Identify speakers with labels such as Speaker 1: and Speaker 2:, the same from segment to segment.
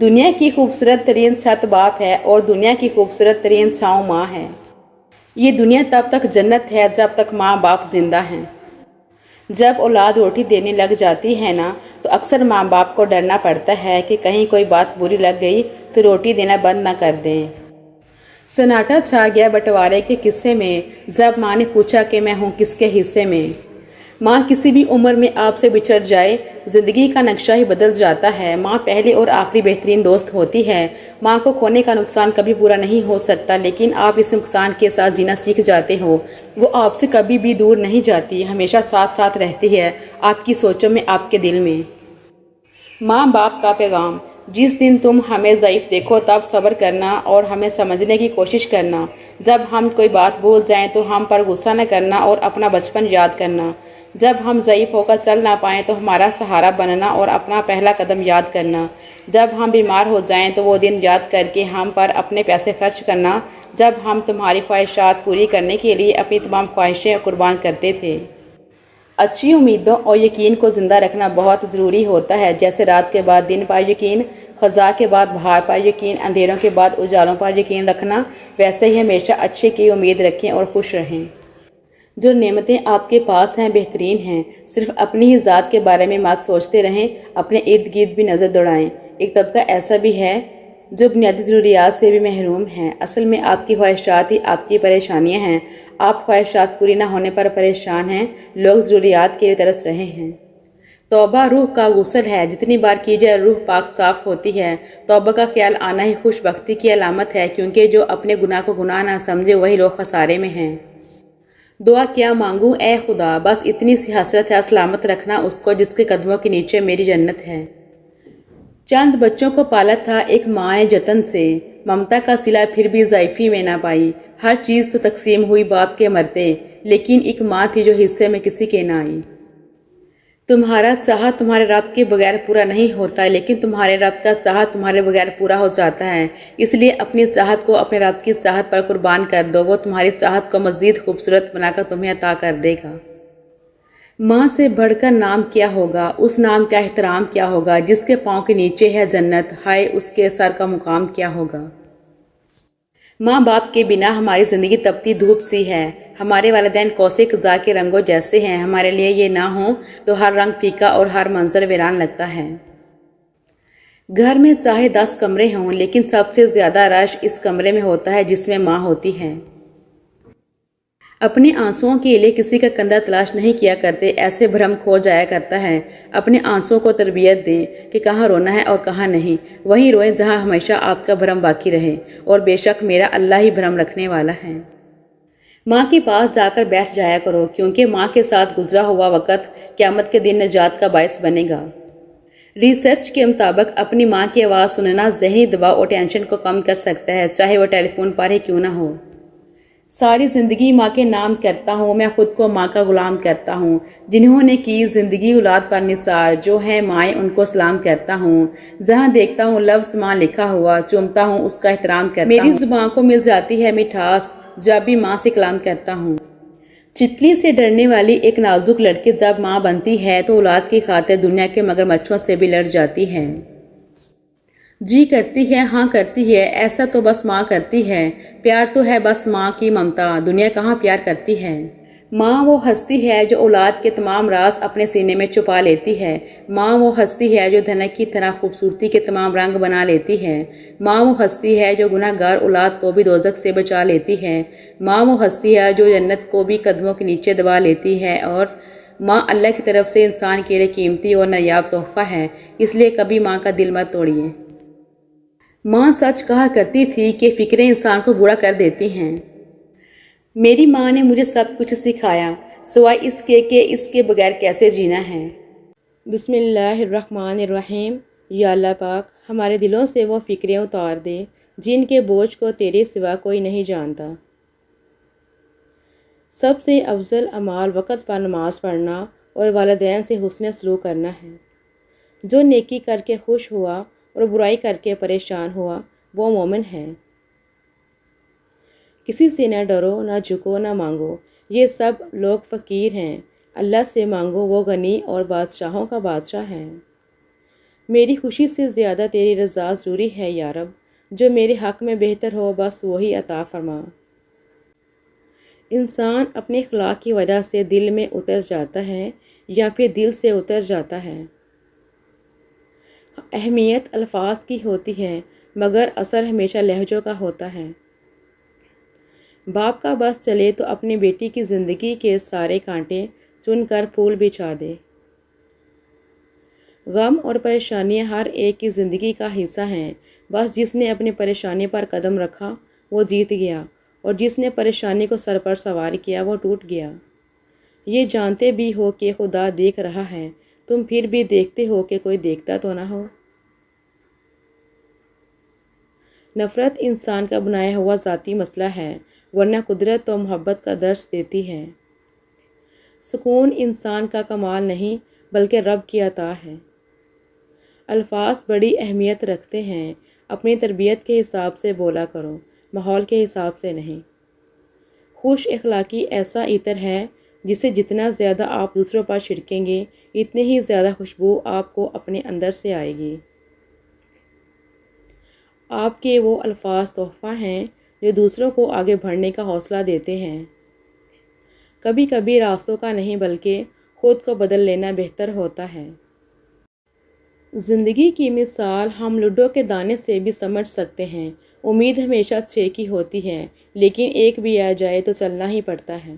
Speaker 1: دنیا کی خوبصورت ترین چھت باپ ہے اور دنیا کی خوبصورت ترین چھاؤں ماں ہے۔ یہ دنیا تب تک جنت ہے جب تک ماں باپ زندہ ہیں۔ جب اولاد روٹی دینے لگ جاتی ہے نا تو اکثر ماں باپ کو ڈرنا پڑتا ہے کہ کہیں کوئی بات بری لگ گئی تو روٹی دینا بند نہ کر دیں۔ سناٹا چھا گیا بٹوارے کے قصے میں جب ماں نے پوچھا کہ میں ہوں کس کے حصے میں۔ ماں کسی بھی عمر میں آپ سے بچھڑ جائے زندگی کا نقشہ ہی بدل جاتا ہے۔ ماں پہلی اور آخری بہترین دوست ہوتی ہے۔ ماں کو کھونے کا نقصان کبھی پورا نہیں ہو سکتا لیکن آپ اس نقصان کے ساتھ جینا سیکھ جاتے ہو۔ وہ آپ سے کبھی بھی دور نہیں جاتی، ہمیشہ ساتھ ساتھ رہتی ہے، آپ کی سوچوں میں، آپ کے دل میں۔ ماں باپ کا پیغام: جس دن تم ہمیں ضعیف دیکھو تب صبر کرنا اور ہمیں سمجھنے کی کوشش کرنا۔ جب ہم کوئی بات بھول جائیں تو ہم پر غصہ نہ کرنا اور اپنا بچپن یاد کرنا۔ جب ہم ضعیف ہو کر چل نہ پائیں تو ہمارا سہارا بننا اور اپنا پہلا قدم یاد کرنا۔ جب ہم بیمار ہو جائیں تو وہ دن یاد کر کے ہم پر اپنے پیسے خرچ کرنا جب ہم تمہاری خواہشات پوری کرنے کے لیے اپنی تمام خواہشیں قربان کرتے تھے۔ اچھی امیدوں اور یقین کو زندہ رکھنا بہت ضروری ہوتا ہے، جیسے رات کے بعد دن پر یقین، خزاں کے بعد بہار پر یقین، اندھیروں کے بعد اجالوں پر یقین رکھنا، ویسے ہی ہمیشہ اچھے کی امید رکھیں اور خوش رہیں۔ جو نعمتیں آپ کے پاس ہیں بہترین ہیں، صرف اپنی ہی ذات کے بارے میں مت سوچتے رہیں، اپنے ارد گرد بھی نظر دوڑائیں۔ ایک طبقہ ایسا بھی ہے جو بنیادی ضروریات سے بھی محروم ہیں۔ اصل میں آپ کی خواہشات ہی آپ کی پریشانیاں ہیں۔ آپ خواہشات پوری نہ ہونے پر پریشان ہیں، لوگ ضروریات کے لیے ترس رہے ہیں۔ توبہ روح کا غسل ہے، جتنی بار کی جائے روح پاک صاف ہوتی ہے۔ توبہ کا خیال آنا ہی خوش بختی کی علامت ہے، کیونکہ جو اپنے گناہ کو گناہ نہ سمجھے وہی لوگ خسارے میں ہیں۔ دعا کیا مانگوں اے خدا، بس اتنی سی حسرت ہے سلامت رکھنا اس کو جس کے قدموں کے نیچے میری جنت ہے۔ چند بچوں کو پالا تھا ایک ماں نے جتن سے، ممتا کا صلہ پھر بھی ضعیفی میں نہ پائی۔ ہر چیز تو تقسیم ہوئی باپ کے مرتے، لیکن ایک ماں تھی جو حصے میں کسی کے نہ آئی۔ تمہارا چاہت تمہارے رب کے بغیر پورا نہیں ہوتا، لیکن تمہارے رب کا چاہت تمہارے بغیر پورا ہو جاتا ہے۔ اس لیے اپنی چاہت کو اپنے رب کی چاہت پر قربان کر دو، وہ تمہاری چاہت کو مزید خوبصورت بنا کر تمہیں عطا کر دے گا۔ ماں سے بڑھ کر نام کیا ہوگا، اس نام کا احترام کیا ہوگا جس کے پاؤں کے نیچے ہے جنت، ہائے اس کے سر کا مقام کیا ہوگا۔ ماں باپ کے بنا ہماری زندگی تپتی دھوپ سی ہے۔ ہمارے والدین کوسے قزا کے رنگوں جیسے ہیں، ہمارے لیے یہ نہ ہوں تو ہر رنگ پھیکا اور ہر منظر ویران لگتا ہے۔ گھر میں چاہے 10 کمرے ہوں لیکن سب سے زیادہ رش اس کمرے میں ہوتا ہے جس میں ماں ہوتی ہے۔ اپنے آنسوؤں کے لیے کسی کا کندھا تلاش نہیں کیا کرتے، ایسے بھرم کھو جایا کرتا ہے۔ اپنے آنسوؤں کو تربیت دیں کہ کہاں رونا ہے اور کہاں نہیں، وہیں روئیں جہاں ہمیشہ آپ کا بھرم باقی رہے، اور بے شک میرا اللہ ہی بھرم رکھنے والا ہے۔ ماں کے پاس جا کر بیٹھ جایا کرو، کیونکہ ماں کے ساتھ گزرا ہوا وقت قیامت کے دن نجات کا باعث بنے گا۔ ریسرچ کے مطابق اپنی ماں کی آواز سننا ذہنی دباؤ اور ٹینشن کو کم کر سکتا ہے، چاہے وہ ٹیلی فون پر ہی کیوں نہ ہو۔ ساری زندگی ماں کے نام کرتا ہوں، میں خود کو ماں کا غلام کرتا ہوں، جنہوں نے کی زندگی اولاد پر نثار، جو ہیں مائیں ان کو سلام کرتا ہوں۔ جہاں دیکھتا ہوں لفظ ماں لکھا ہوا، چومتا ہوں اس کا احترام کرتا ہوں۔ میری زبان کو مل جاتی ہے مٹھاس جب بھی ماں سے کلام کرتا ہوں۔ چپکلی سے ڈرنے والی ایک نازک لڑکی جب ماں بنتی ہے تو اولاد کی خاطر دنیا کے مگرمچھوں سے بھی لڑ جاتی ہے۔ جی کرتی ہے، ہاں کرتی ہے، ایسا تو بس ماں کرتی ہے، پیار تو ہے بس ماں کی ممتا، دنیا کہاں پیار کرتی ہے۔ ماں وہ ہستی ہے جو اولاد کے تمام راز اپنے سینے میں چھپا لیتی ہے۔ ماں وہ ہستی ہے جو دھنک کی طرح خوبصورتی کے تمام رنگ بنا لیتی ہے۔ ماں وہ ہستی ہے جو گناہ گار اولاد کو بھی دوزخ سے بچا لیتی ہے۔ ماں وہ ہستی ہے جو جنت کو بھی قدموں کے نیچے دبا لیتی ہے، اور ماں اللہ کی طرف سے انسان کے لیے قیمتی اور نایاب تحفہ ہے، اس لیے کبھی ماں کا دل مت توڑیے۔ ماں سچ کہا کرتی تھی کہ فکریں انسان کو بوڑھا کر دیتی ہیں۔ میری ماں نے مجھے سب کچھ سکھایا، سوائے اس کے کہ اس کے بغیر کیسے جینا ہے۔ بسم اللہ الرحمن الرحیم۔ یا اللہ پاک، ہمارے دلوں سے وہ فکریں اتار دے جن کے بوجھ کو تیرے سوا کوئی نہیں جانتا۔ سب سے افضل اعمال وقت پر نماز پڑھنا اور والدین سے حسن سلوک کرنا ہے۔ جو نیکی کر کے خوش ہوا اور برائی کر کے پریشان ہوا وہ مومن ہے۔ کسی سے نہ ڈرو، نہ جھکو، نہ مانگو، یہ سب لوگ فقیر ہیں، اللہ سے مانگو، وہ غنی اور بادشاہوں کا بادشاہ ہے۔ میری خوشی سے زیادہ تیری رضا ضروری ہے یا رب، جو میرے حق میں بہتر ہو بس وہی عطا فرما۔ انسان اپنے اخلاق کی وجہ سے دل میں اتر جاتا ہے یا پھر دل سے اتر جاتا ہے۔ اہمیت الفاظ کی ہوتی ہے مگر اثر ہمیشہ لہجوں کا ہوتا ہے۔ باپ کا بس چلے تو اپنی بیٹی کی زندگی کے سارے کانٹے چن کر پھول بچھا دے۔ غم اور پریشانیاں ہر ایک کی زندگی کا حصہ ہیں، بس جس نے اپنی پریشانی پر قدم رکھا وہ جیت گیا، اور جس نے پریشانی کو سر پر سوار کیا وہ ٹوٹ گیا۔ یہ جانتے بھی ہو کہ خدا دیکھ رہا ہے، تم پھر بھی دیکھتے ہو کہ کوئی دیکھتا تو نہ ہو۔ نفرت انسان کا بنایا ہوا ذاتی مسئلہ ہے، ورنہ قدرت تو محبت کا درس دیتی ہے۔ سکون انسان کا کمال نہیں بلکہ رب کی عطا ہے۔ الفاظ بڑی اہمیت رکھتے ہیں، اپنی تربیت کے حساب سے بولا کرو، ماحول کے حساب سے نہیں۔ خوش اخلاقی ایسا عطر ہے جسے جتنا زیادہ آپ دوسروں پر چھڑکیں گے اتنی ہی زیادہ خوشبو آپ کو اپنے اندر سے آئے گی۔ آپ کے وہ الفاظ تحفہ ہیں جو دوسروں کو آگے بڑھنے کا حوصلہ دیتے ہیں۔ کبھی کبھی راستوں کا نہیں بلکہ خود کو بدل لینا بہتر ہوتا ہے۔ زندگی کی مثال ہم لڈو کے دانے سے بھی سمجھ سکتے ہیں۔ امید ہمیشہ 6 کی ہوتی ہے، لیکن ایک بھی آ جائے تو چلنا ہی پڑتا ہے۔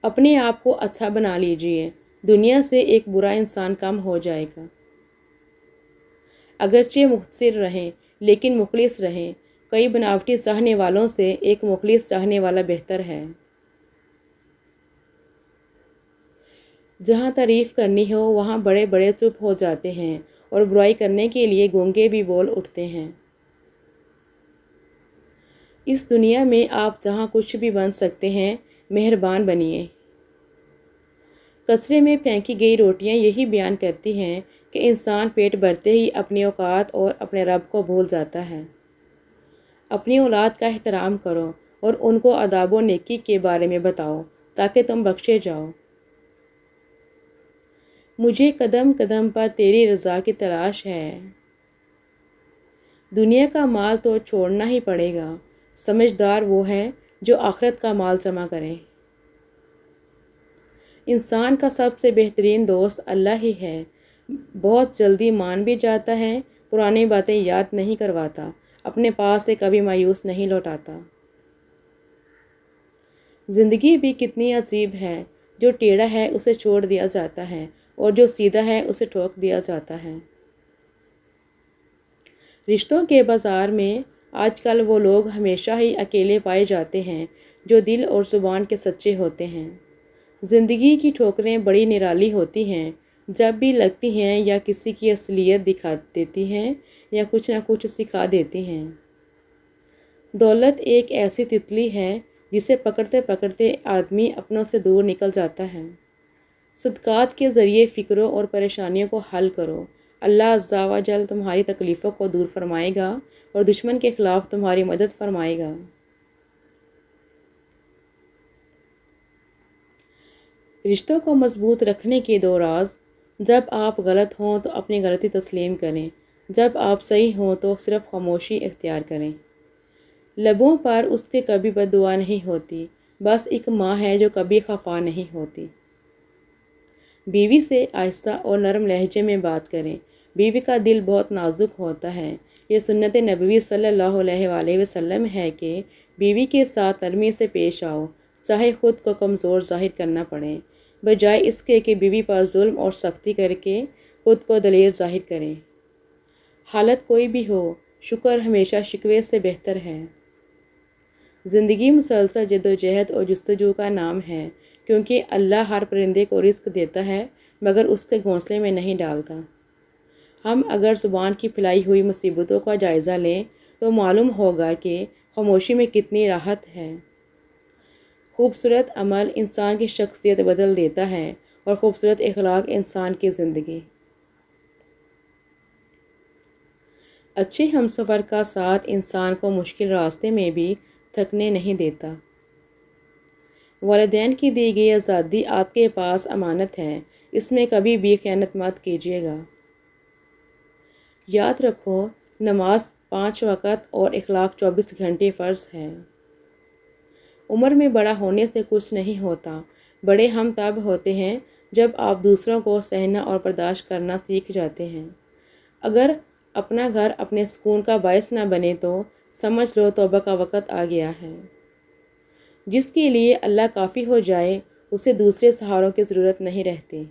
Speaker 1: اپنے آپ کو اچھا بنا لیجئے، دنیا سے ایک برا انسان کم ہو جائے گا۔ اگرچہ مختصر رہیں لیکن مخلص رہیں، کئی بناوٹی چاہنے والوں سے ایک مخلص چاہنے والا بہتر ہے۔ جہاں تعریف کرنی ہو وہاں بڑے بڑے چپ ہو جاتے ہیں، اور برائی کرنے کے لیے گونگے بھی بول اٹھتے ہیں۔ اس دنیا میں آپ جہاں کچھ بھی بن سکتے ہیں، مہربان بنیے۔ کچرے میں پھینکی گئی روٹیاں یہی بیان کرتی ہیں کہ انسان پیٹ بھرتے ہی اپنی اوقات اور اپنے رب کو بھول جاتا ہے۔ اپنی اولاد کا احترام کرو اور ان کو آداب و نیکی کے بارے میں بتاؤ تاکہ تم بخشے جاؤ۔ مجھے قدم قدم پر تیری رضا کی تلاش ہے۔ دنیا کا مال تو چھوڑنا ہی پڑے گا، سمجھدار وہ ہے جو آخرت کا مال جمع کرے۔ انسان کا سب سے بہترین دوست اللہ ہی ہے، بہت جلدی مان بھی جاتا ہے، پرانی باتیں یاد نہیں کرواتا، اپنے پاس سے کبھی مایوس نہیں لوٹاتا۔ زندگی بھی کتنی عجیب ہے، جو ٹیڑھا ہے اسے چھوڑ دیا جاتا ہے اور جو سیدھا ہے اسے ٹھوک دیا جاتا ہے۔ رشتوں کے بازار میں آج کل وہ لوگ ہمیشہ ہی اکیلے پائے جاتے ہیں جو دل اور زبان کے سچے ہوتے ہیں۔ زندگی کی ٹھوکریں بڑی نرالی ہوتی ہیں، جب بھی لگتی ہیں یا کسی کی اصلیت دکھا دیتی ہیں یا کچھ نہ کچھ سکھا دیتی ہیں۔ دولت ایک ایسی تتلی ہے جسے پکڑتے پکڑتے آدمی اپنوں سے دور نکل جاتا ہے۔ صدقات کے ذریعے فکروں اور پریشانیوں کو حل کرو، اللہ عز و جل تمہاری تکلیفوں کو دور فرمائے گا اور دشمن کے خلاف تمہاری مدد فرمائے گا۔ رشتوں کو مضبوط رکھنے کے 2 راز: جب آپ غلط ہوں تو اپنی غلطی تسلیم کریں، جب آپ صحیح ہوں تو صرف خاموشی اختیار کریں۔ لبوں پر اس کے کبھی بد دعا نہیں ہوتی، بس ایک ماں ہے جو کبھی خفا نہیں ہوتی۔ بیوی سے آہستہ اور نرم لہجے میں بات کریں، بیوی کا دل بہت نازک ہوتا ہے۔ یہ سنت نبوی صلی اللہ علیہ وآلہ وسلم ہے کہ بیوی کے ساتھ نرمی سے پیش آؤ، چاہے خود کو کمزور ظاہر کرنا پڑے، بجائے اس کے کہ بیوی پر ظلم اور سختی کر کے خود کو دلیر ظاہر کریں۔ حالت کوئی بھی ہو، شکر ہمیشہ شکوے سے بہتر ہے۔ زندگی مسلسل جدوجہد اور جستجو کا نام ہے، کیونکہ اللہ ہر پرندے کو رزق دیتا ہے مگر اس کے گھونسلے میں نہیں ڈالتا۔ ہم اگر زبان کی پھیلائی ہوئی مصیبتوں کا جائزہ لیں تو معلوم ہوگا کہ خاموشی میں کتنی راحت ہے۔ خوبصورت عمل انسان کی شخصیت بدل دیتا ہے اور خوبصورت اخلاق انسان کی زندگی۔ اچھے ہمسفر کا ساتھ انسان کو مشکل راستے میں بھی تھکنے نہیں دیتا۔ والدین کی دی گئی آزادی آپ کے پاس امانت ہے، اس میں کبھی بھی خیانت مت کیجیے گا۔ یاد رکھو، نماز 5 وقت اور اخلاق 24 گھنٹے فرض ہے۔ عمر میں بڑا ہونے سے کچھ نہیں ہوتا، بڑے ہم تب ہوتے ہیں جب آپ دوسروں کو سہنا اور برداشت کرنا سیکھ جاتے ہیں۔ اگر اپنا گھر اپنے سکون کا باعث نہ بنے تو سمجھ لو توبہ کا وقت آ گیا ہے۔ جس کے لیے اللہ کافی ہو جائے اسے دوسرے سہاروں کی ضرورت نہیں رہتی۔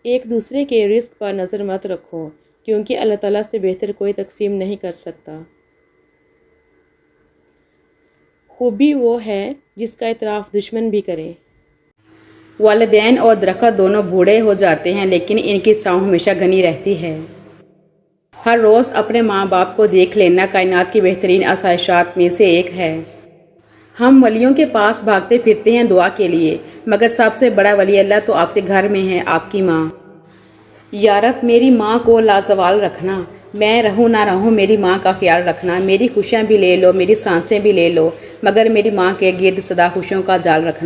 Speaker 1: ایک دوسرے کے رزق پر نظر مت رکھو، کیونکہ اللہ تعالیٰ سے بہتر کوئی تقسیم نہیں کر سکتا۔ خوبی وہ ہے جس کا اعتراف دشمن بھی کرے۔ والدین اور درخت دونوں بوڑھے ہو جاتے ہیں لیکن ان کی چھاؤں ہمیشہ گھنی رہتی ہے۔ ہر روز اپنے ماں باپ کو دیکھ لینا کائنات کی بہترین آسائشات میں سے ایک ہے۔ ہم ولیوں کے پاس بھاگتے پھرتے ہیں دعا کے لیے، مگر سب سے بڑا ولی اللہ تو آپ کے گھر میں ہے، آپ کی ماں۔ یا رب میری ماں کو لازوال رکھنا، میں رہوں نہ رہوں میری ماں کا خیال رکھنا، میری خوشیاں بھی لے لو، میری سانسیں بھی لے لو، مگر میری ماں کے گرد سدا خوشیوں کا جال رکھنا۔